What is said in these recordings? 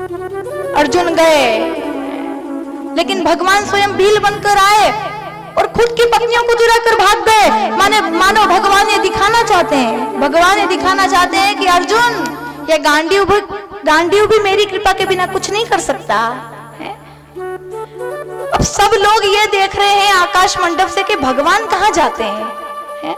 अर्जुन गए, लेकिन भगवान स्वयं भील बनकर आए और खुद की पत्नियों को चुराकर भाग गए। मानो भगवान ये दिखाना चाहते हैं, भगवान ये दिखाना चाहते हैं कि अर्जुन, ये गांडीव भी मेरी कृपा के बिना कुछ नहीं कर सकता है? अब सब लोग ये देख रहे हैं आकाश मंडप से कि भगवान कहाँ जाते हैं, है?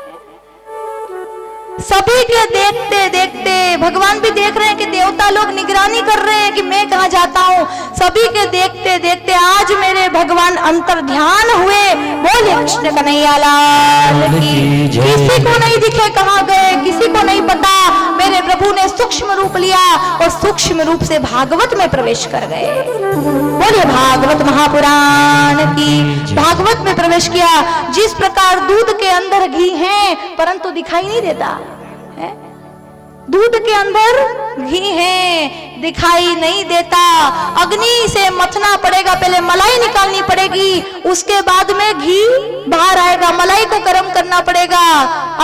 सभी के देखते देखते भगवान भी देख रहे हैं कि देवता लोग निगरानी कर रहे हैं कि मैं कहाँ जाता हूँ। सभी के देखते देखते आज मेरे भगवान अंतर ध्यान हुए। बोले कृष्ण कन्हैया लाल की। किसी को नहीं दिखे कहाँ गए, किसी को नहीं पता। मेरे प्रभु ने सूक्ष्म रूप लिया और सूक्ष्म रूप से भागवत में प्रवेश कर गए। बोले भागवत महापुराण की। भागवत में प्रवेश किया। जिस प्रकार दूध के अंदर घी है परंतु दिखाई नहीं देता है? दूध के अंदर घी है, दिखाई नहीं देता। अग्नि से मथना पड़ेगा, पहले मलाई निकालनी पड़ेगी, उसके बाद में घी बाहर आएगा। मलाई को गर्म करना पड़ेगा,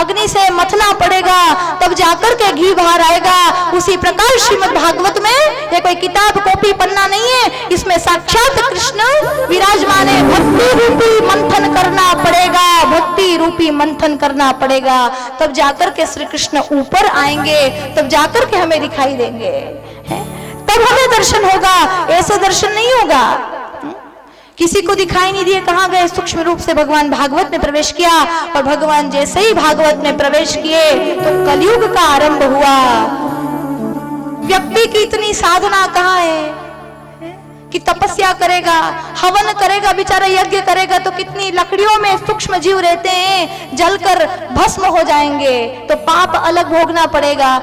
अग्नि से मथना पड़ेगा, तब जाकर के घी बाहर आएगा। उसी प्रकार श्रीमद् भागवत में ये कोई किताब कॉपी पन्ना नहीं है, इसमें साक्षात कृष्ण विराजमान है। भक्ति रूपी मंथन करना पड़ेगा, भक्ति रूपी मंथन करना पड़ेगा, तब जाकर के श्री कृष्ण ऊपर आएंगे, तब जाकर के हमें दिखाई देंगे, है? तब हमें दर्शन होगा, ऐसे दर्शन नहीं होगा। किसी को दिखाई नहीं दिए कहां गए। सूक्ष्म रूप से भगवान भागवत में प्रवेश किया और भगवान जैसे ही भागवत में प्रवेश किए तो कलयुग का आरंभ हुआ। व्यक्ति की इतनी साधना कहाँ है कि तपस्या करेगा, हवन करेगा, बेचारा यज्ञ करेगा तो कितनी लकड़ियों में सूक्ष्म जीव रहते हैं, जलकर भस्म हो जाएंगे, तो पाप अलग भोगना पड़ेगा।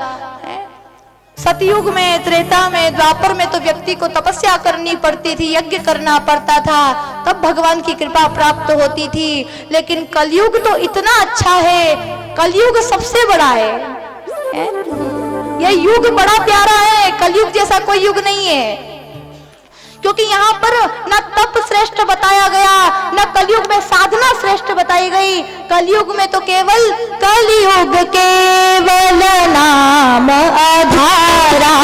सतयुग में, त्रेता में, द्वापर में तो व्यक्ति को तपस्या करनी पड़ती थी, यज्ञ करना पड़ता था, तब भगवान की कृपा प्राप्त होती थी। लेकिन कलयुग तो इतना अच्छा है, कलयुग सबसे बड़ा है? यह युग बड़ा प्यारा है, कलयुग जैसा कोई युग नहीं है। क्योंकि यहाँ पर न तप श्रेष्ठ बताया गया, न कलयुग में साधना श्रेष्ठ बताई गई। कलयुग में तो केवल कलयुग केवल नाम आधारा,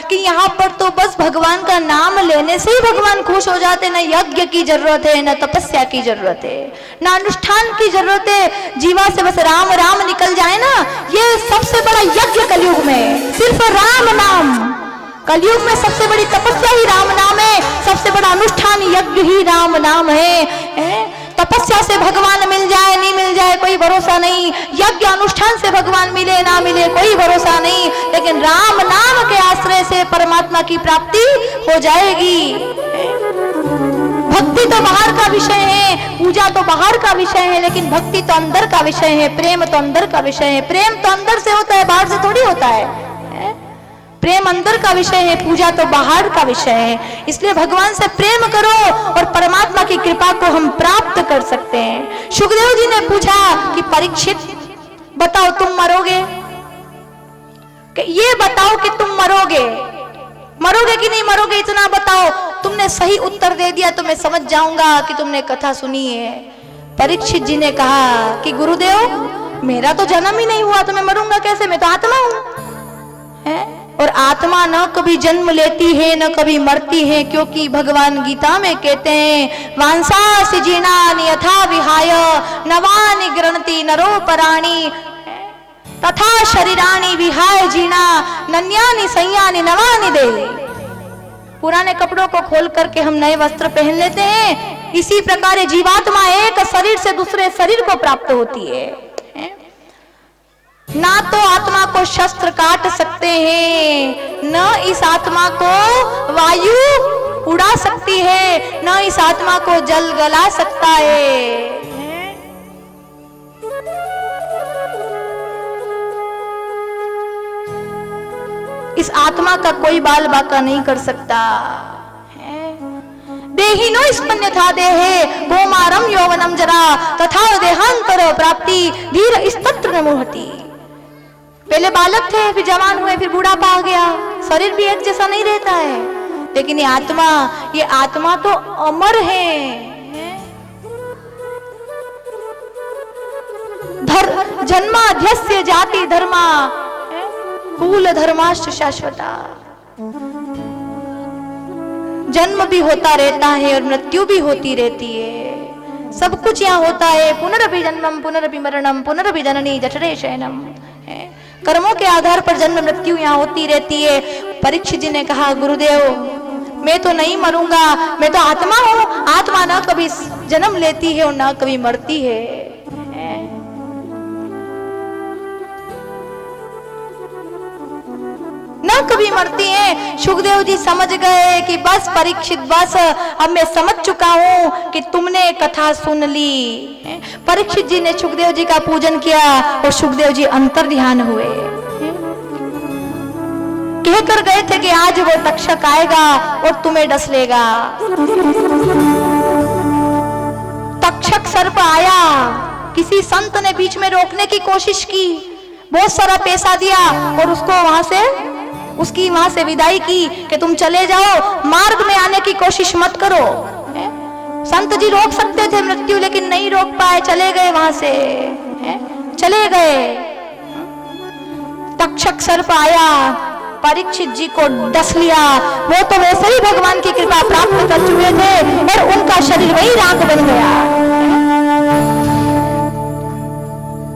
कि यहाँ पर तो बस भगवान का नाम लेने से ही भगवान खुश हो जाते। न यज्ञ की जरूरत है, न तपस्या की जरूरत है, न अनुष्ठान की जरूरत है। जीवा से बस राम राम निकल जाए ना, ये सबसे बड़ा यज्ञ कलयुग में सिर्फ राम नाम। कलयुग में सबसे बड़ी तपस्या ही राम नाम है, सबसे बड़ा अनुष्ठान यज्ञ ही राम नाम है। तपस्या से भगवान मिल जाए नहीं मिल जाए कोई भरोसा नहीं, यज्ञ अनुष्ठान से भगवान मिले ना मिले कोई भरोसा नहीं, लेकिन राम नाम के आश्रय से परमात्मा की प्राप्ति हो जाएगी। भक्ति तो बाहर का विषय है, पूजा तो बाहर का विषय है, लेकिन भक्ति तो अंदर का विषय है, प्रेम तो अंदर का विषय है। प्रेम तो अंदर से होता है, बाहर से थोड़ी होता है। प्रेम अंदर का विषय है, पूजा तो बाहर का विषय है। इसलिए भगवान से प्रेम करो और परमात्मा की कृपा को हम प्राप्त कर सकते हैं। सुखदेव जी ने पूछा कि परीक्षित बताओ तुम मरोगे, कि ये बताओ कि तुम मरोगे, मरोगे कि नहीं मरोगे, इतना बताओ। तुमने सही उत्तर दे दिया तो मैं समझ जाऊंगा कि तुमने कथा सुनी है। परीक्षित जी ने कहा कि गुरुदेव मेरा तो जन्म ही नहीं हुआ तो मैं मरूंगा कैसे, मैं तो आत्मा हूं। और आत्मा न कभी जन्म लेती है न कभी मरती है, क्योंकि भगवान गीता में कहते हैं वांसासि जीर्णानि यथा विहाय नवानि गृह्णति नरो पराणि तथा शरीराणि विहाय जीना नन्यानि संयानि नवानि दे। पुराने कपड़ों को खोल करके हम नए वस्त्र पहन लेते हैं, इसी प्रकार ये जीवात्मा एक शरीर से दूसरे शरीर को प्राप्त होती है। ना तो आत्मा को शस्त्र काट सकते हैं, न इस आत्मा को वायु उड़ा सकती है, न इस आत्मा को जल गला सकता है। इस आत्मा का कोई बाल बाका नहीं कर सकता। देहिनो स्पन्य था देहे कौमारम यौवनम जरा तथा देहांतर प्राप्ति धीर स्तत्र न मुहति। पहले बालक थे, फिर जवान हुए, फिर बूढ़ापा आ गया। शरीर भी एक जैसा नहीं रहता है, लेकिन ये आत्मा तो अमर है। जन्माध्यस्य जाति धर्मा कुल धर्माश्च शाश्वता। जन्म भी होता रहता है और मृत्यु भी होती रहती है। सब कुछ यहाँ होता है। पुनरभि जन्मम पुनरभि मरणम पुनरभि जननी जठरे शयनम। कर्मों के आधार पर जन्म मृत्यु यहाँ होती रहती है। परीक्षित जी ने कहा, गुरुदेव मैं तो नहीं मरूंगा, मैं तो आत्मा हूँ। आत्मा ना कभी जन्म लेती है और ना कभी मरती है। न कभी मरती है। सुखदेव जी समझ गए कि बस परीक्षित, बस अब मैं समझ चुका हूँ कि तुमने कथा सुन ली। परीक्षित जी ने सुखदेव जी का पूजन किया और सुखदेव जी अंतर ध्यान हुए। कहकर गए थे कि आज वो तक्षक आएगा और तुम्हें डस लेगा। तक्षक सर्प आया, किसी संत ने बीच में रोकने की कोशिश की, बहुत सारा पैसा दिया और उसको उसकी वहां से विदाई की कि तुम चले जाओ, मार्ग में आने की कोशिश मत करो। संत जी रोक सकते थे मृत्यु, लेकिन नहीं रोक पाए, चले गए वहां से, चले गए। तक्षक सर्प आया, परीक्षित जी को डस लिया। वो तो वैसे ही भगवान की कृपा प्राप्त कर चुके थे और उनका शरीर वही राख बन गया।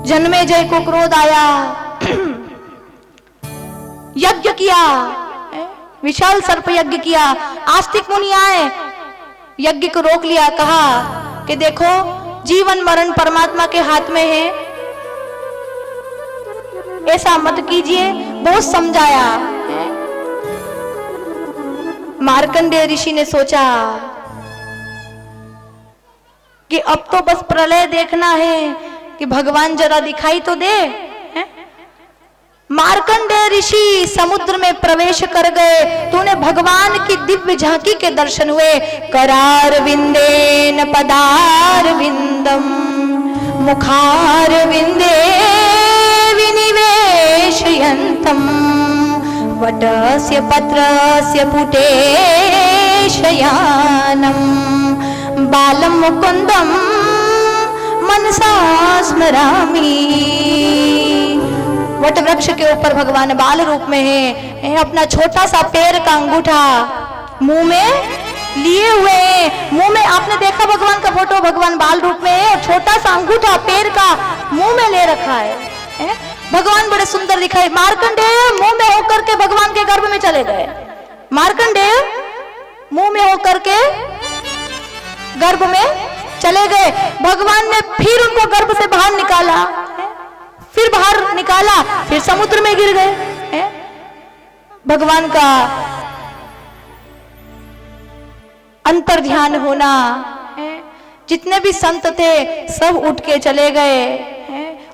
जन्मेजय को क्रोध आया, यज्ञ किया, विशाल सर्प यज्ञ किया। आस्तिक मुनि आए, यज्ञ को रोक लिया, कहा कि देखो जीवन मरण परमात्मा के हाथ में है, ऐसा मत कीजिए। बहुत समझाया। मार्कंडेय ऋषि ने सोचा कि अब तो बस प्रलय देखना है कि भगवान जरा दिखाई तो दे। मार्कंडेय ऋषि समुद्र में प्रवेश कर गए तो उन्हें भगवान की दिव्य झांकी के दर्शन हुए। करार विंदेन पदार विंदम मुखार विंदे विनिवेशयन्तम वटस्य पत्रस्य पुटे शयानम बालम मुकुंदम मनसा स्मरामि। वट वृक्ष के ऊपर भगवान बाल रूप में है, अपना छोटा सा पैर का अंगूठा मुंह में लिए हुए हैं। मुंह में आपने देखा भगवान का फोटो, भगवान बाल रूप में है और छोटा सा अंगूठा पैर का मुंह में ले रखा है। भगवान बड़े सुंदर दिखाई। मार्कंडेय मुंह में होकर के भगवान के गर्भ में चले गए। मार्कंडेय मुंह में होकर के गर्भ में चले गए। भगवान ने फिर उनको गर्भ से बाहर निकाला, फिर बाहर निकाला, फिर समुद्र में गिर गए। भगवान का अंतर ध्यान होना। जितने भी संत थे सब उठ के चले गए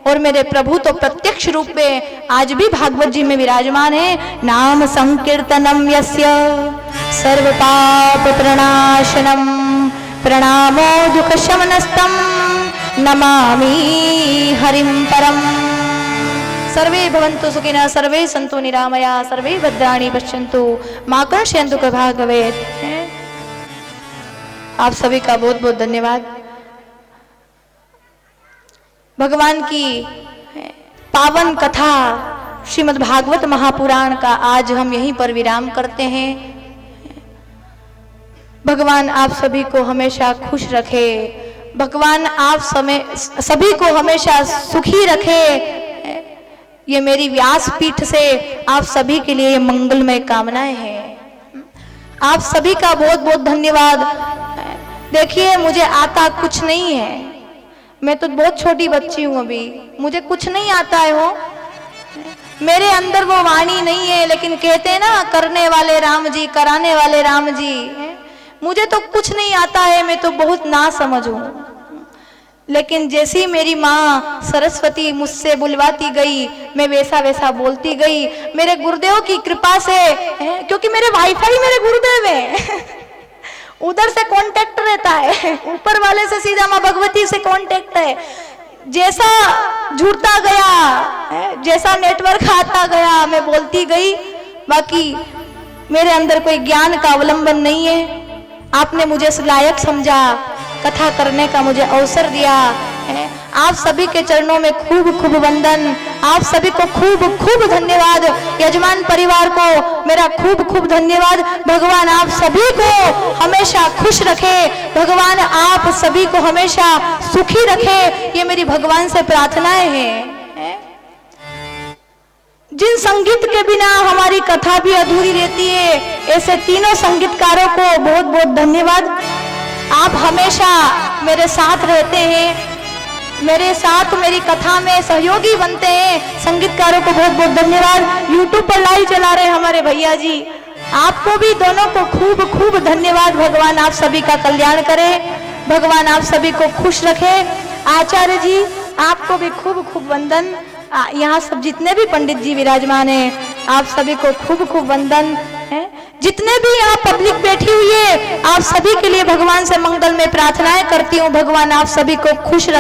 और मेरे प्रभु तो प्रत्यक्ष रूप में आज भी भागवत जी में विराजमान है। नाम संकीर्तनम यस्य सर्व पाप प्रणाशनम प्रणामो दुख शमनस्तम नमामि हरिं परम। सर्वे भवन्तु सुखिनः, सर्वे सन्तु निरामया, सर्वे भद्राणि पश्यन्तु मा कष्टन्तु प्रभाग भवेत्। आप सभी का बहुत बहुत धन्यवाद। भगवान की पावन कथा श्रीमद् भागवत महापुराण का आज हम यहीं पर विराम करते हैं। भगवान आप सभी को हमेशा खुश रखे, भगवान आप सभी को हमेशा सुखी रखे। ये मेरी व्यासपीठ से आप सभी के लिए मंगलमय कामनाएं हैं। आप सभी का बहुत बहुत धन्यवाद। देखिए मुझे आता कुछ नहीं है, मैं तो बहुत छोटी बच्ची हूँ अभी, मुझे कुछ नहीं आता है। हो मेरे अंदर वो वाणी नहीं है, लेकिन कहते हैं ना करने वाले राम जी, कराने वाले राम जी। मुझे तो कुछ नहीं आता है, मैं तो बहुत ना समझ हूँ। लेकिन जैसी मेरी माँ सरस्वती मुझसे बुलवाती गई, मैं वैसा वैसा बोलती गई, मेरे गुरुदेव की कृपा से, क्योंकि मेरे वाईफाई मेरे गुरुदेव है उधर से कांटेक्ट रहता है, ऊपर वाले से सीधा माँ भगवती से कांटेक्ट है। जैसा जुड़ता गया, जैसा नेटवर्क आता गया, मैं बोलती गई। बाकी मेरे अंदर कोई ज्ञान का अवलंबन नहीं है। आपने मुझे इस लायक समझा, कथा करने का मुझे अवसर दिया है। आप सभी के चरणों में खूब खूब वंदन, आप सभी को खूब खूब धन्यवाद। यजमान परिवार को मेरा खूब खूब धन्यवाद। भगवान आप सभी को हमेशा खुश रखे, भगवान आप सभी को हमेशा सुखी रखे, ये मेरी भगवान से प्रार्थनाएं हैं। जिन संगीत के बिना हमारी कथा भी अधूरी रहती है, ऐसे तीनों संगीतकारों को बहुत बहुत धन्यवाद। आप हमेशा मेरे साथ रहते हैं, मेरे साथ मेरी कथा में सहयोगी बनते हैं। संगीतकारों को बहुत बहुत धन्यवाद। यूट्यूब पर लाइव चला रहे हमारे भैया जी, आपको भी दोनों को खूब खूब धन्यवाद। भगवान आप सभी का कल्याण करे, भगवान आप सभी को खुश रखे। आचार्य जी आपको भी खूब खूब वंदन। यहाँ सब जितने भी पंडित जी विराजमान हैं, आप सभी को खूब खूब वंदन है। जितने भी यहाँ पब्लिक बैठी हुई है, आप सभी के लिए भगवान से मंगल में प्रार्थनाएं करती हूँ। भगवान आप सभी को खुश रखे।